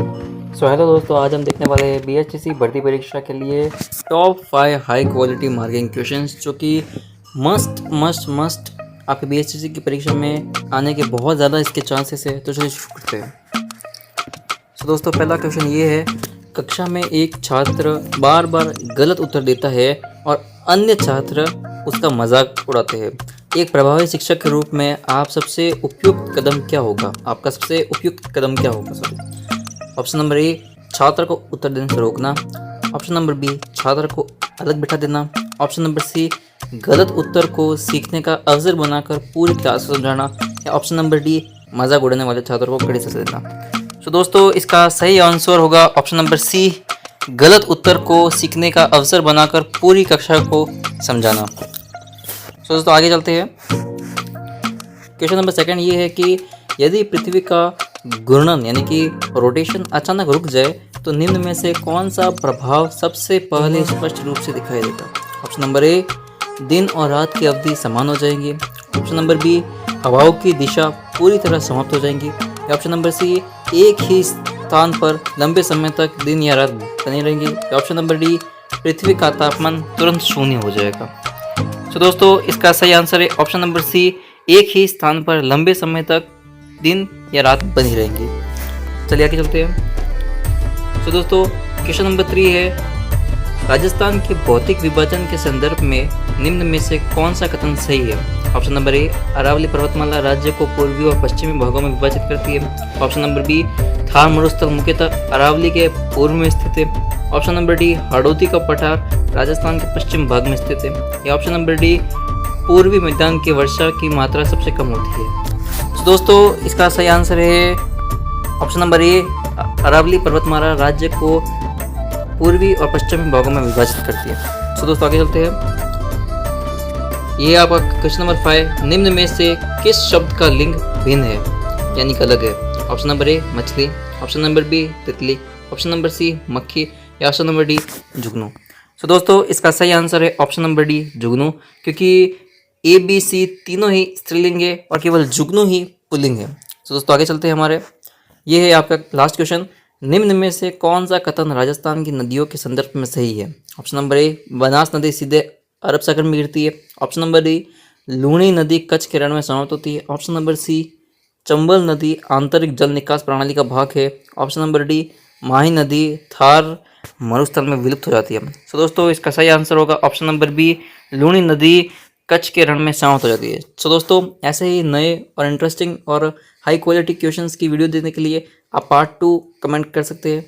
Hello दोस्तों, आज हम देखने वाले हैं बीएचएससी भर्ती परीक्षा के लिए top 5 high quality marking questions जो कि मस्ट मस्ट मस्ट आपके बीएचएससी की परीक्षा में आने के बहुत ज़्यादा इसके चांसेस है। तो चलिए शुरू करते हैं। दोस्तों, पहला क्वेश्चन ये है, कक्षा में एक छात्र बार बार गलत उत्तर देता है और अन्य छात्र उसका मजाक उड़ाते हैं। एक प्रभावी शिक्षक के रूप में आप सबसे उपयुक्त कदम क्या होगा? आपका सबसे उपयुक्त कदम क्या होगा? ऑप्शन नंबर ए, छात्र को उत्तर देने से रोकना। ऑप्शन नंबर बी, छात्र को अलग बिठा देना। ऑप्शन नंबर सी, गलत उत्तर को सीखने का अवसर बनाकर पूरी क्लास को समझाना। या ऑप्शन नंबर डी, मजाक उड़ाने वाले छात्र को कड़ी सजा देना। दोस्तों, इसका सही आंसर होगा ऑप्शन नंबर सी, गलत उत्तर को सीखने का अवसर बनाकर पूरी कक्षा को समझाना। दोस्तों, आगे चलते हैं। क्वेश्चन नंबर सेकंड ये है कि यदि पृथ्वी का घूर्णन यानी कि रोटेशन अचानक रुक जाए तो निम्न में से कौन सा प्रभाव सबसे पहले स्पष्ट रूप से दिखाई देगा? ऑप्शन नंबर ए, दिन और रात की अवधि समान हो जाएंगी। ऑप्शन नंबर बी, हवाओं की दिशा पूरी तरह समाप्त हो जाएंगी। या ऑप्शन नंबर सी, एक ही स्थान पर लंबे समय तक दिन या रात बनी रहेंगी। या ऑप्शन नंबर डी, पृथ्वी का तापमान तुरंत शून्य हो जाएगा। दोस्तों, इसका सही आंसर है ऑप्शन नंबर सी, एक ही स्थान पर लंबे समय तक दिन या रात बनी रहेंगी। चलिए आगे चलते हैं। दोस्तों, क्वेश्चन नंबर 3 है, राजस्थान के भौतिक विभाजन के संदर्भ में निम्न में से कौन सा कथन सही है? ऑप्शन नंबर ए, अरावली पर्वतमाला राज्य को पूर्वी और पश्चिमी भागों में विभाजित करती है। ऑप्शन नंबर बी, थार मरुस्थल मुख्यतः अरावली के पूर्व में स्थित है। ऑप्शन नंबर डी, हाड़ौती का पठार राजस्थान के पश्चिम भाग में स्थित है। या ऑप्शन नंबर डी, पूर्वी मैदान की वर्षा की मात्रा सबसे कम होती है। दोस्तों, इसका सही आंसर है ऑप्शन नंबर ए, अरावली पर्वतमाला राज्य को पूर्वी और पश्चिमी भागों में विभाजित करती है। दोस्तों, आगे चलते हैं। ये आपका क्वेश्चन नंबर 5, निम्न में से किस शब्द का लिंग भिन्न है यानी कि अलग है? ऑप्शन नंबर ए, मछली। ऑप्शन नंबर बी, तितली। ऑप्शन नंबर सी, मक्खी। या ऑप्शन नंबर डी, जुगनू। दोस्तों, इसका सही आंसर है ऑप्शन नंबर डी, जुगनू, क्योंकि ए बी सी तीनों ही स्त्रीलिंग है और केवल जुगनू ही पुल्लिंग है। दोस्तों, आगे चलते हैं। हमारे ये है आपका लास्ट क्वेश्चन, निम्न में से कौन सा कथन राजस्थान की नदियों के संदर्भ में सही है? ऑप्शन नंबर ए, बनास नदी सीधे अरब सागर में गिरती है। ऑप्शन नंबर डी, लूणी नदी कच्छ के रण में समाप्त होती है। ऑप्शन नंबर सी, चंबल नदी आंतरिक जल निकास प्रणाली का भाग है। ऑप्शन नंबर डी, माही नदी थार मरुस्थल में विलुप्त हो जाती है। दोस्तों, इसका सही आंसर होगा ऑप्शन नंबर बी, लूणी नदी कच्छ के रण में समाप्त हो जाती है। दोस्तों, ऐसे ही नए और इंटरेस्टिंग और हाई क्वालिटी क्वेश्चंस की वीडियो देखने के लिए आप पार्ट 2 कमेंट कर सकते हैं।